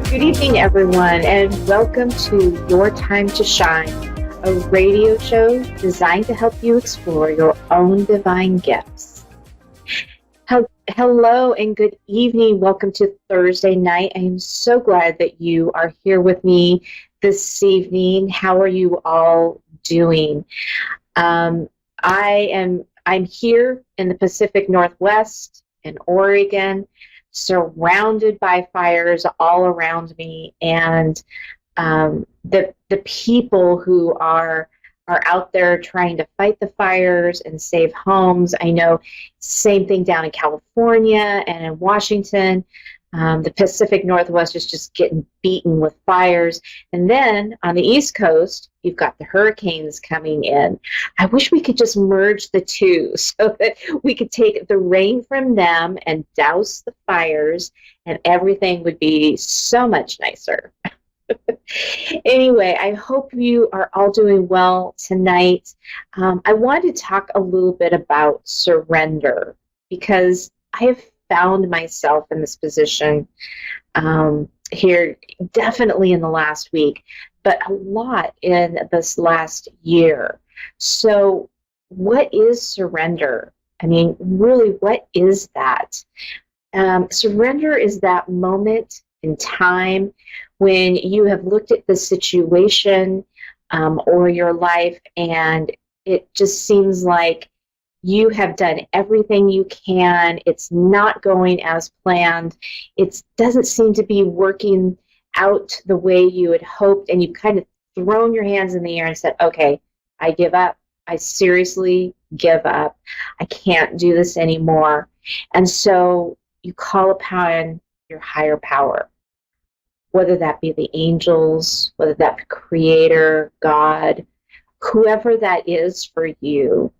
Good evening, everyone, and welcome to Your Time to Shine, a radio show designed to help you explore your own divine gifts. Hello and good evening. Welcome to Thursday night. I am so glad that you are here with me this evening. How are you all doing? I'm here in the Pacific Northwest in Oregon, surrounded by fires all around me, and the people who are out there trying to fight the fires and save homes. I know same thing down in California and in Washington. The Pacific Northwest is just getting beaten with fires. And then on the East Coast, you've got the hurricanes coming in. I wish we could just merge the two so that we could take the rain from them and douse the fires, and everything would be so much nicer. Anyway, I hope you are all doing well tonight. I wanted to talk a little bit about surrender because I have found myself in this position here definitely in the last week, but a lot in this last year. So what is surrender? I mean, really, what is that? Surrender is that moment in time when you have looked at the situation or your life, and it just seems like you have done everything you can. It's not going as planned. It doesn't seem to be working out the way you had hoped, and you've kind of thrown your hands in the air and said, okay, I give up. I seriously give up. I can't do this anymore. And so you call upon your higher power, whether that be the angels, whether that be Creator, God, whoever that is for you.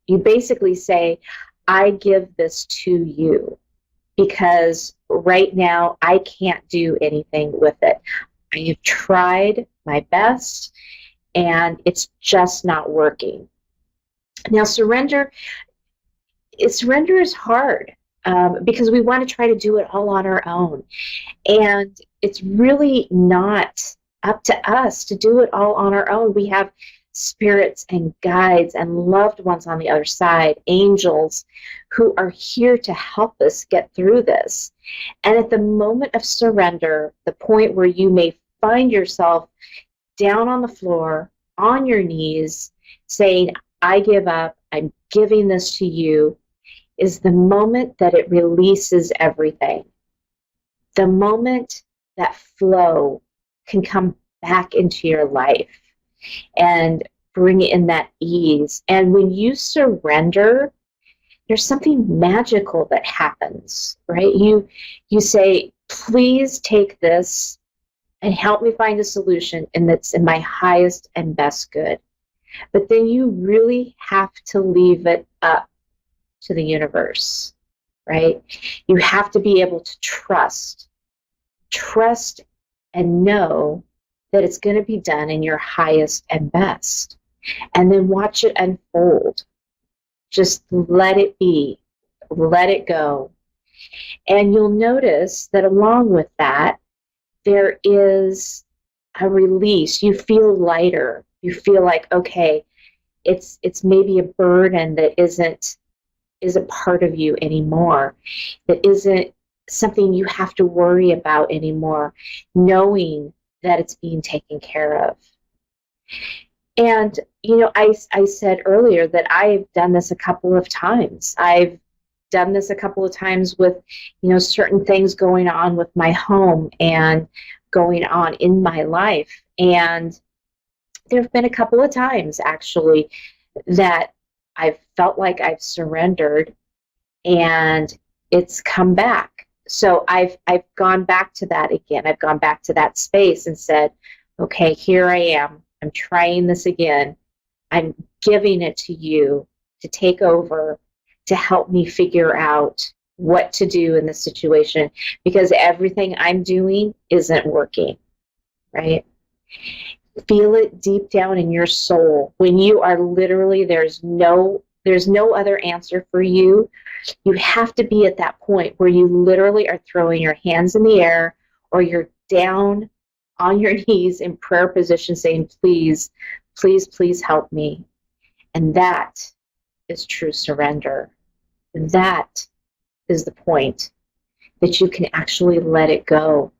You basically say, I give this to you because right now I can't do anything with it. I have tried my best and it's just not working. Now, surrender is hard because we want to try to do it all on our own. And it's really not up to us to do it all on our own. We have spirits and guides and loved ones on the other side, angels, who are here to help us get through this. And at the moment of surrender, the point where you may find yourself down on the floor, on your knees, saying, I give up, I'm giving this to you, is the moment that it releases everything. The moment that flow can come back into your life and bring in that ease. And when you surrender, there's something magical that happens, right? You say, please take this and help me find a solution, and that's in my highest and best good. But then you really have to leave it up to the universe, right? You have to be able to trust and know that it's going to be done in your highest and best. And then watch it unfold. Just let it be. Let it go. And you'll notice that along with that, there is a release. You feel lighter. You feel like, okay, it's maybe a burden that isn't part of you anymore, that isn't something you have to worry about anymore, knowing that it's being taken care of. And, I said earlier that I've done this a couple of times. I've done this a couple of times with, certain things going on with my home and going on in my life. And there have been a couple of times, actually, that I've felt like I've surrendered and it's come back. So I've gone back to that again. I've gone back to that space and said, okay, here I am. I'm trying this again. I'm giving it to you to take over, to help me figure out what to do in this situation, because everything I'm doing isn't working, right? Feel it deep down in your soul. When you are literally, there's no other answer for you. You have to be at that point where you literally are throwing your hands in the air, or you're down on your knees in prayer position saying, please, please, please help me. And that is true surrender. That is the point, that you can actually let it go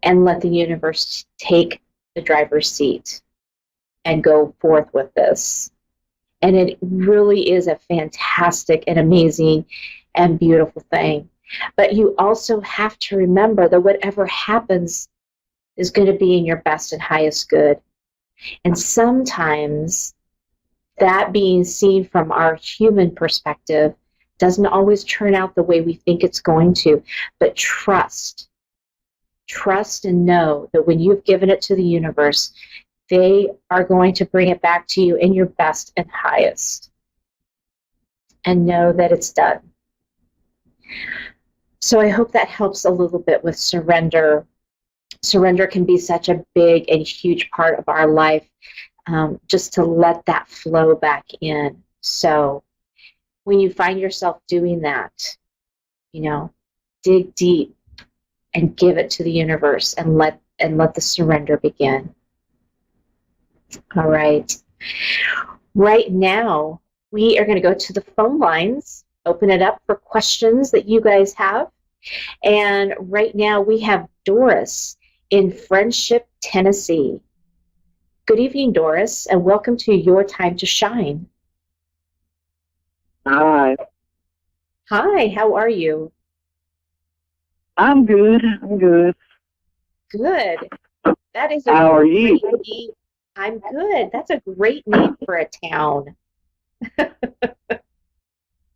and let the universe take the driver's seat and go forth with this. And it really is a fantastic and amazing and beautiful thing. But you also have to remember that whatever happens is going to be in your best and highest good. And sometimes that being seen from our human perspective doesn't always turn out the way we think it's going to. But trust and know that when you've given it to the universe, they are going to bring it back to you in your best and highest. And know that it's done. So I hope that helps a little bit with surrender. Surrender can be such a big and huge part of our life, just to let that flow back in. So when you find yourself doing that, dig deep and give it to the universe and let the surrender begin. All right. Right now, we are going to go to the phone lines, open it up for questions that you guys have. And right now we have Doris in Friendship, Tennessee. Good evening, Doris, and welcome to Your Time to Shine. Hi. Hi, how are you? I'm good. Good. That is a How are you? great name. I'm good. That's a great name for a town.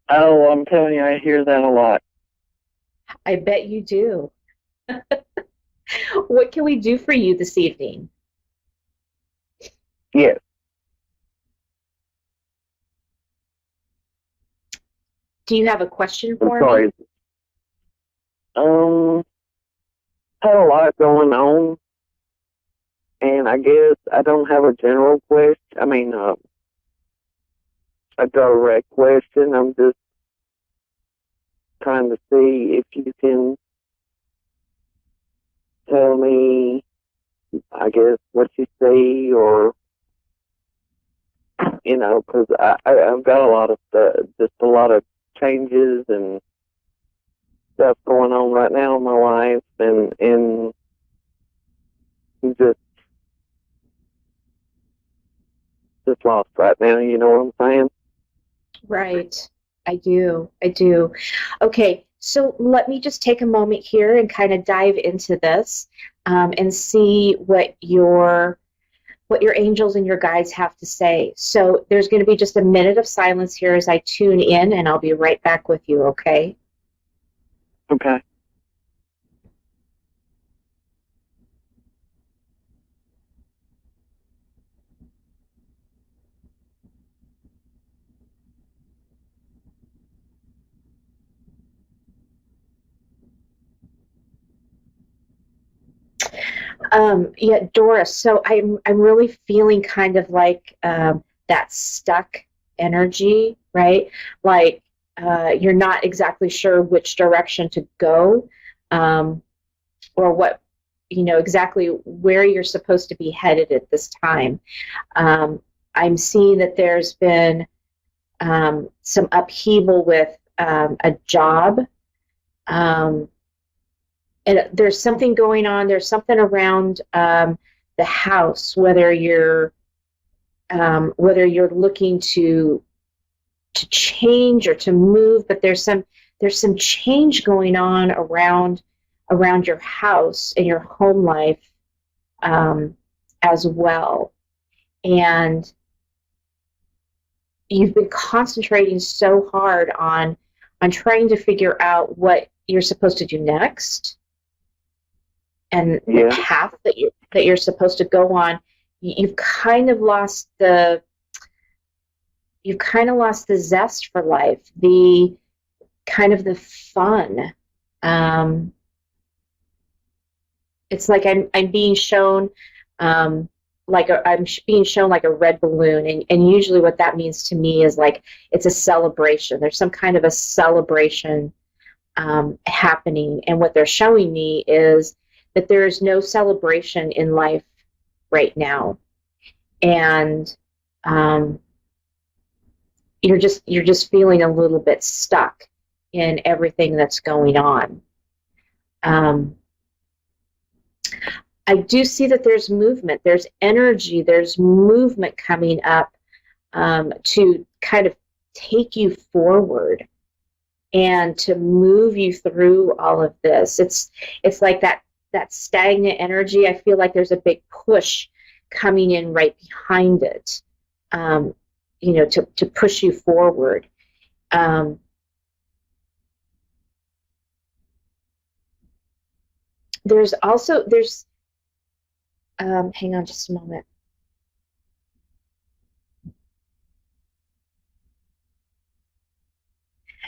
Oh, I'm telling you, I hear that a lot. I bet you do. What can we do for you this evening? Yes. Do you have a question for sorry. me? Had a lot going on, and I guess I don't have a general question. I mean, a direct question. I'm just trying to see if you can tell me, I guess, what you see, or because I've got a lot of just a lot of changes and stuff going on right now in my life, and just lost right now. You know what I'm saying? Right. I do. Okay, so let me just take a moment here and kind of dive into this and see what your angels and your guides have to say. So there's going to be just a minute of silence here as I tune in, and I'll be right back with you, okay? Okay. Yeah, Doris. So I'm really feeling kind of like that stuck energy, right? Like you're not exactly sure which direction to go, or what exactly where you're supposed to be headed at this time. I'm seeing that there's been some upheaval with a job. And there's something going on. There's something around the house, whether you're looking to change or to move, but there's some change going on around your house and your home life as well. And you've been concentrating so hard on trying to figure out what you're supposed to do next. And the path that you're supposed to go on, you've kind of lost the zest for life, the kind of the fun. It's like I'm being shown I'm being shown like a red balloon, and usually what that means to me is like it's a celebration. There's some kind of a celebration happening, and what they're showing me is that there is no celebration in life right now, and you're just feeling a little bit stuck in everything that's going on. I do see that there's movement, there's energy, there's movement coming up to kind of take you forward and to move you through all of this. It's like that stagnant energy. I feel like there's a big push coming in right behind it, to push you forward. There's hang on just a moment.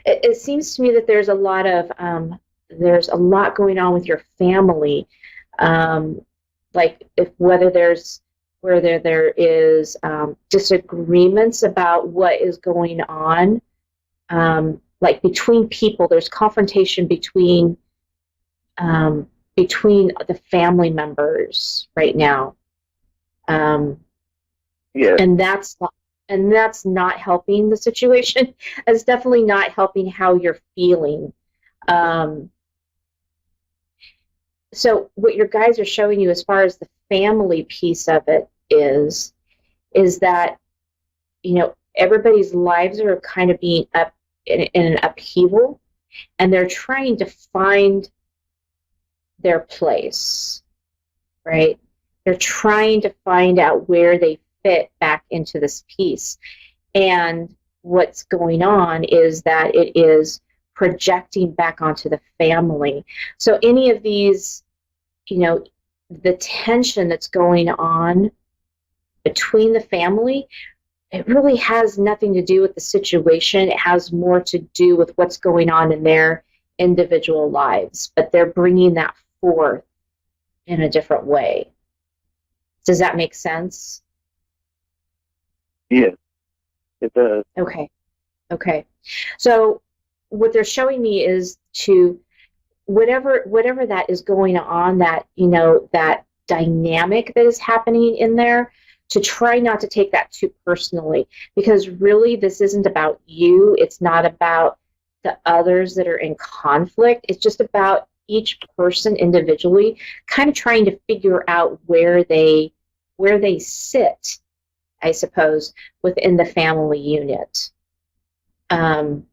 It seems to me that there's a lot going on with your family, like whether there is disagreements about what is going on, like between people. There's confrontation between the family members right now. Yeah. And that's not helping the situation. It's definitely not helping how you're feeling. So what your guides are showing you as far as the family piece of it is that, everybody's lives are kind of being up in an upheaval, and they're trying to find their place, right? They're trying to find out where they fit back into this piece. And what's going on is that it is projecting back onto the family. So any of these, the tension that's going on between the family, it really has nothing to do with the situation. It has more to do with what's going on in their individual lives, but they're bringing that forth in a different way. Does that make sense? Yeah, it does. Okay. So what they're showing me is to whatever that is going on, that that dynamic that is happening in there, to try not to take that too personally, because really this isn't about you. It's not about the others that are in conflict. It's just about each person individually kind of trying to figure out where they sit, I suppose, within the family unit. Have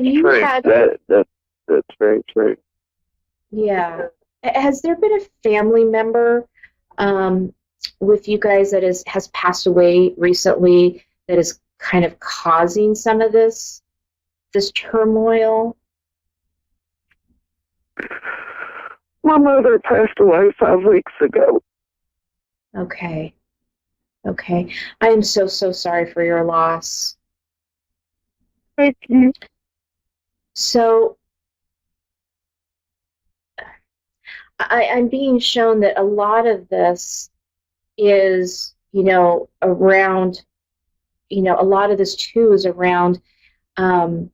you true. had That's very true. Yeah. Has there been a family member with you guys that has passed away recently that is kind of causing some of this turmoil? My mother passed away 5 weeks ago. Okay. I am so sorry for your loss. Thank you. So I'm being shown that a lot of this is, around, a lot of this too is around the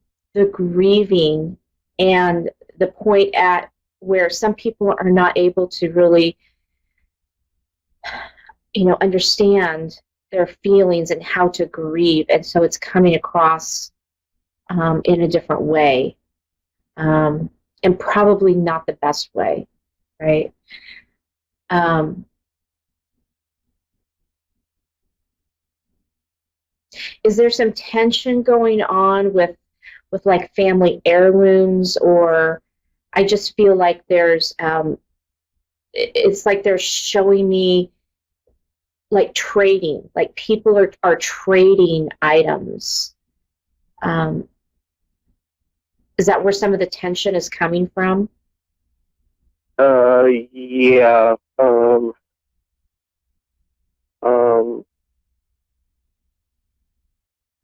grieving, and the point at where some people are not able to really, understand their feelings and how to grieve, and so it's coming across in a different way, and probably not the best way, right? Is there some tension going on with like family heirlooms, or I just feel like there's it's like they're showing me like trading, like people are trading items. Is that where some of the tension is coming from? Yeah.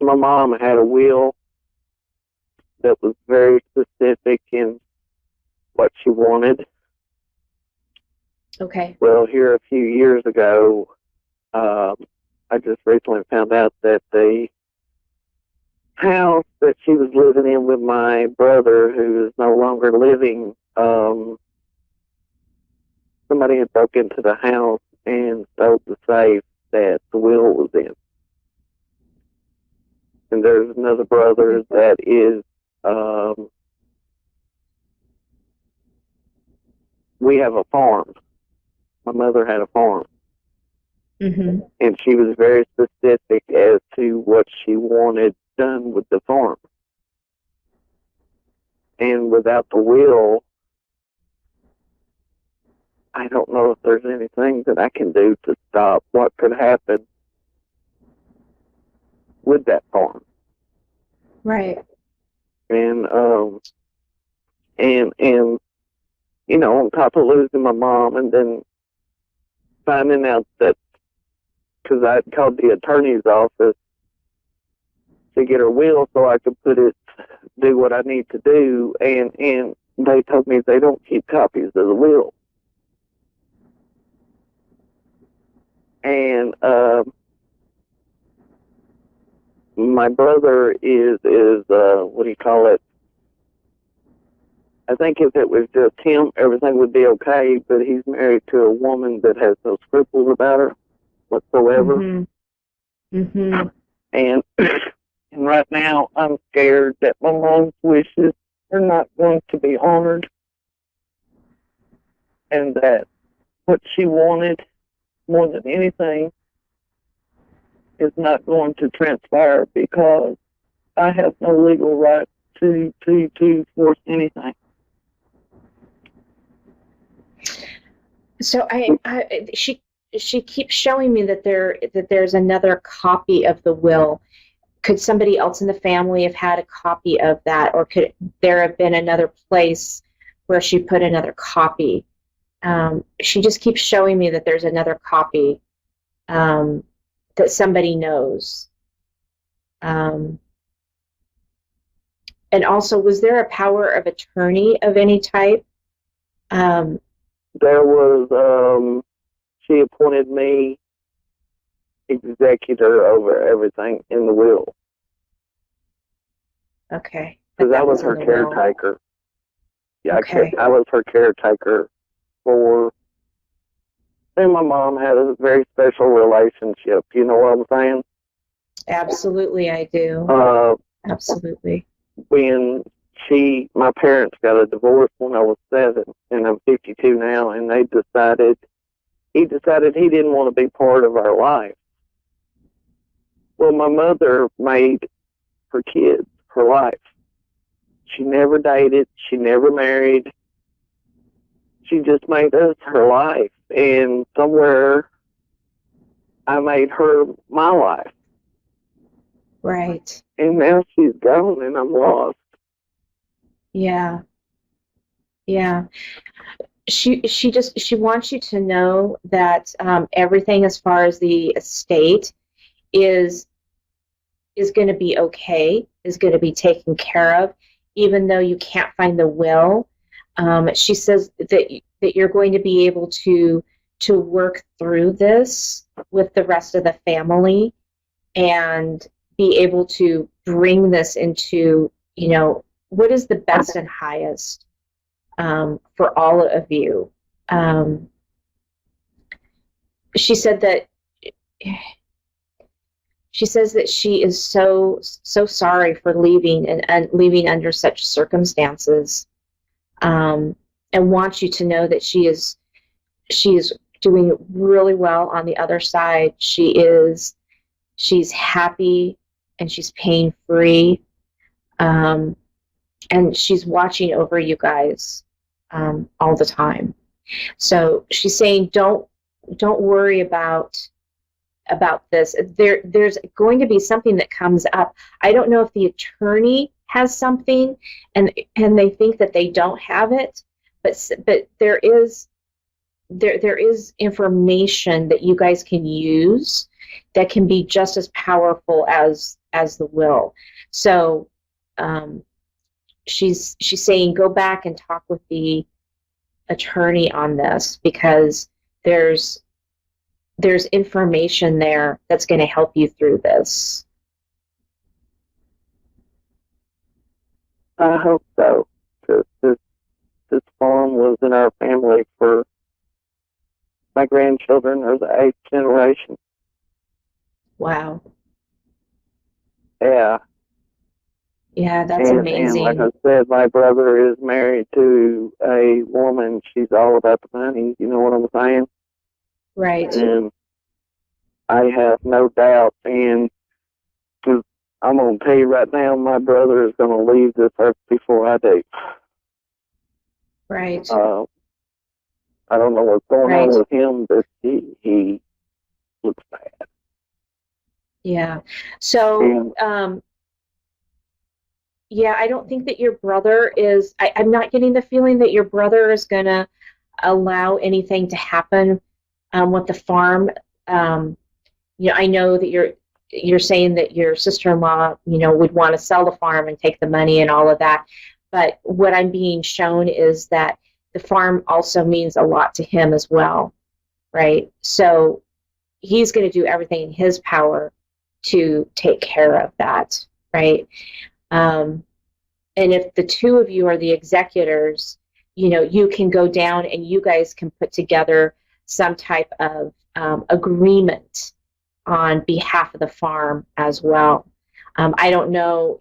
My mom had a will that was very specific in what she wanted. Okay. Well, here a few years ago, I just recently found out that house that she was living in with my brother, who is no longer living, somebody had broke into the house and stole the safe that the will was in. And there's another brother that is, we have a farm. My mother had a farm. Mm-hmm. And she was very specific as to what she wanted done with the farm. And without the will, I don't know if there's anything that I can do to stop what could happen with that farm. Right. And you know, on top of losing my mom, and then finding out that, because I had called the attorney's office to get her will so I could do what I need to do, and they told me they don't keep copies of the will. And my brother is what do you call it? I think if it was just him, everything would be okay, but he's married to a woman that has no scruples about her whatsoever. Mm-hmm. Mm-hmm. And right now, I'm scared that my mom's wishes are not going to be honored, and that what she wanted more than anything is not going to transpire, because I have no legal right to force anything. So she keeps showing me that there's another copy of the will. Could somebody else in the family have had a copy of that, or could there have been another place where she put another copy? She just keeps showing me that there's another copy that somebody knows. And also, was there a power of attorney of any type? There was, she appointed me executor over everything in the will. Okay. Because I was her caretaker. Yeah, okay. I was her caretaker for, and my mom had a very special relationship. You know what I'm saying? Absolutely, I do. Absolutely. When my parents got a divorce when I was 7, and I'm 52 now, and he decided he didn't want to be part of our life. Well, my mother made her kids her life. She never dated. She never married. She just made us her life. And somewhere I made her my life. Right. And now she's gone and I'm lost. Yeah. Yeah. She wants you to know that everything as far as the estate is going to be okay, is going to be taken care of, even though you can't find the will. She says that you're going to be able to work through this with the rest of the family and be able to bring this into, you know, what is the best and highest for all of you. She said that she says that she is so sorry for leaving and leaving under such circumstances, and wants you to know that she is doing really well on the other side. She's happy and she's pain free, and she's watching over you guys all the time. So she's saying, don't worry about this. There's going to be something that comes up. I don't know if the attorney has something and they think that they don't have it, but there is information that you guys can use that can be just as powerful as the will. So she's saying, go back and talk with the attorney on this, because there's information there that's going to help you through this. I hope so. 'Cause this farm was in our family for my grandchildren are the eighth generation. Wow. Yeah. Yeah, that's And like I amazing. said, my brother is married to a woman. She's all about the money. You know what I'm saying? Right. And I have no doubt. And 'cause I'm gonna tell you right now, my brother is gonna leave this earth before I do. Right. Uh, I don't know what's going on Right. with him, but he looks bad. Yeah. So, And yeah, I don't think that your brother is, I'm not getting the feeling that your brother is going to allow anything to happen with the farm. Um, I know that you're saying that your sister-in-law, would want to sell the farm and take the money and all of that. But what I'm being shown is that the farm also means a lot to him as well, right? So he's going to do everything in his power to take care of that, right? Um, and if the two of you are the executors, you can go down and you guys can put together some type of agreement on behalf of the farm as well. I don't know.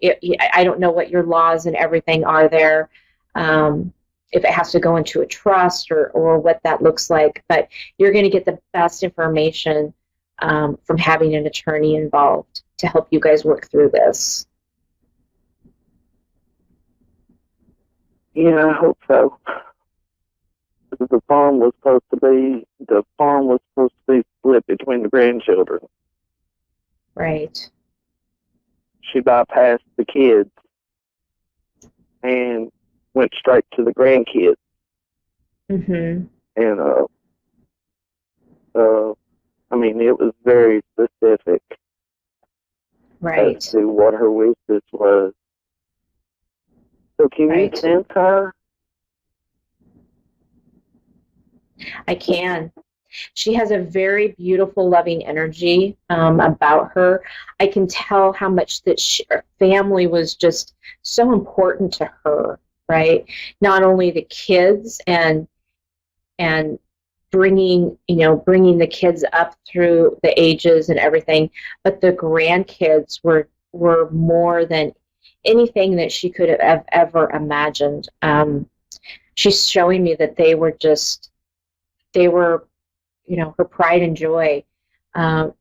I don't know what your laws and everything are there. If it has to go into a trust or what that looks like, but you're going to get the best information from having an attorney involved to help you guys work through this. yeah, I hope so. The farm was supposed to be split between the grandchildren. Right. She bypassed the kids and went straight to the grandkids. Mm-hmm. And I mean, it was very specific as Right. to what her wishes was. So can you Right. sense her? I can. She has a very beautiful, loving energy about her. I can tell how much that her family was just so important to her, right? Not only the kids and bringing the kids up through the ages and everything, but the grandkids were more than anything that she could have ever imagined. She's showing me that they were her pride and joy.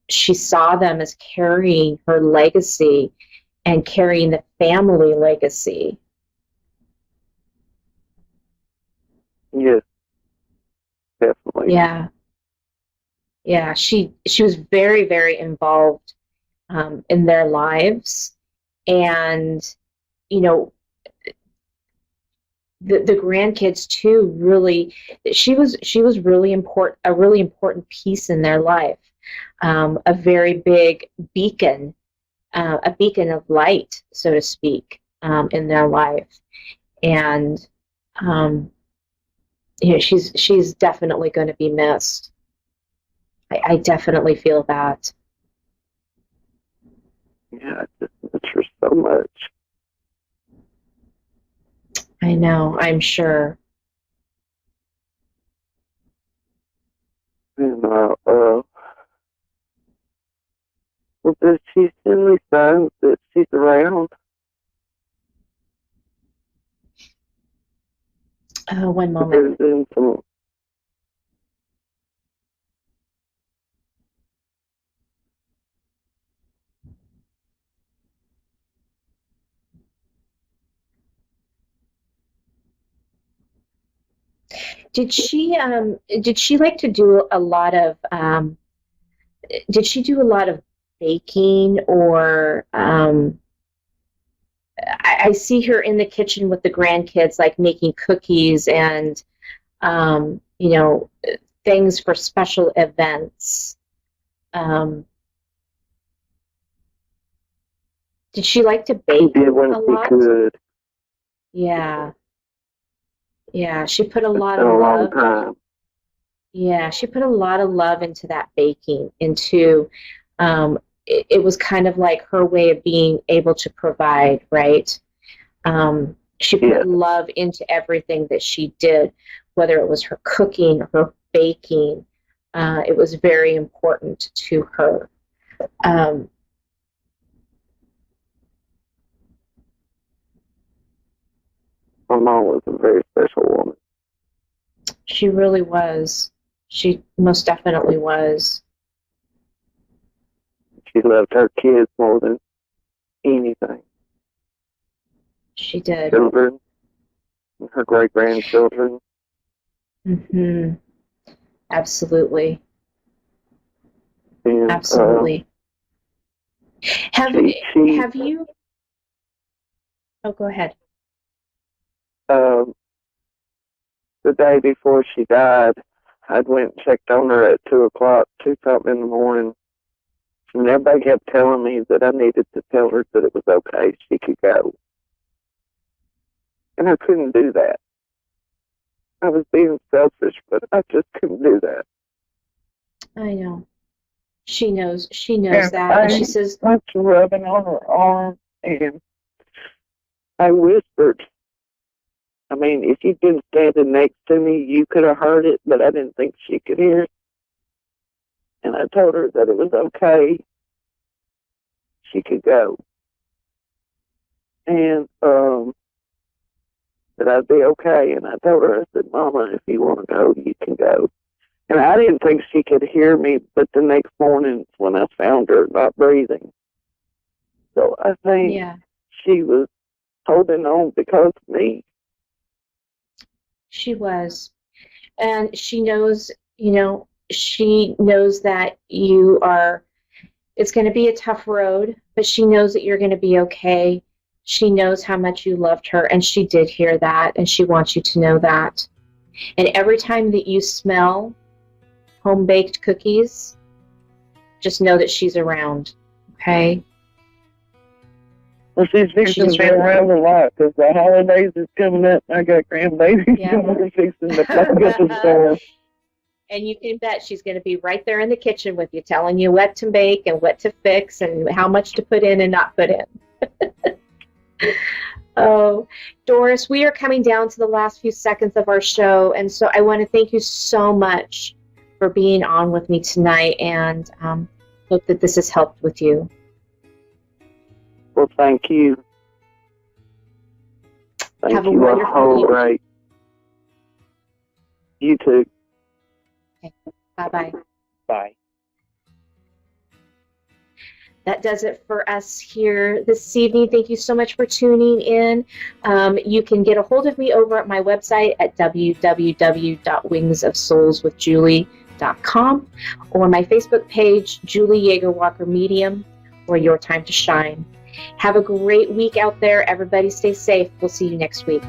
She saw them as carrying her legacy and carrying the family legacy. Yes, definitely. Yeah, yeah. She was very, very involved in their lives, and you know the grandkids too. Really, she was really important, a really important piece in their life, a very big beacon, a beacon of light, so to speak, in their life. And she's definitely going to be missed. I definitely feel that. Yeah, I just miss her so much. I know. I'm sure. And well, does she send me signs that she's around? One moment. There's been some. Did she like to do a lot of did she do a lot of baking or I see her in the kitchen with the grandkids, like making cookies and you know, things for special events. Um, did she like to She bake did when a she lot? could. Yeah, yeah. She put a It's lot been of a long love. time. Yeah, she put a lot of love into that baking, into it was kind of like her way of being able to provide, right? She put love into everything that she did, whether it was her cooking, her baking. It was very important to her. My mom was a very special woman. She really was. She most definitely was. She loved her kids more than anything. She did. Children, her great-grandchildren. Mm-hmm. Absolutely. And, absolutely. Have you? Oh, go ahead. The day before she died, I went and checked on her at 2 o'clock, 2 something in the morning. And everybody kept telling me that I needed to tell her that it was okay, she could go. And I couldn't do that. I was being selfish, but I just couldn't do that. I know. She knows that. And she says, I was rubbing on her arm, and I whispered. I mean, if you'd been standing next to me, you could have heard it, but I didn't think she could hear it. And I told her that it was okay. She could go. And that I'd be okay. And I told her, I said, Mama, if you want to go, you can go. And I didn't think she could hear me, but the next morning when I found her not breathing. So I think she was holding on because of me. She was. And she knows, she knows that you are, it's going to be a tough road, but she knows that you're going to be okay. She knows how much you loved her, and she did hear that, and she wants you to know that. And every time that you smell home-baked cookies, just know that she's around, okay? Well, she's fixing to be around a lot because the holidays is coming up. I got grandbabies coming fixing to plug up the store. And you can bet she's going to be right there in the kitchen with you, telling you what to bake and what to fix and how much to put in and not put in. Oh, Doris, we are coming down to the last few seconds of our show, and so I want to thank you so much for being on with me tonight, and hope that this has helped with you. Well, thank you. Have a wonderful evening. Great. You too. Okay. Bye-bye. Bye. That does it for us here this evening. Thank you so much for tuning in. You can get a hold of me over at my website at www.wingsofsoulswithjulie.com or my Facebook page, Julie YeagerWalker Medium, or Your Time to Shine. Have a great week out there. Everybody stay safe. We'll see you next week.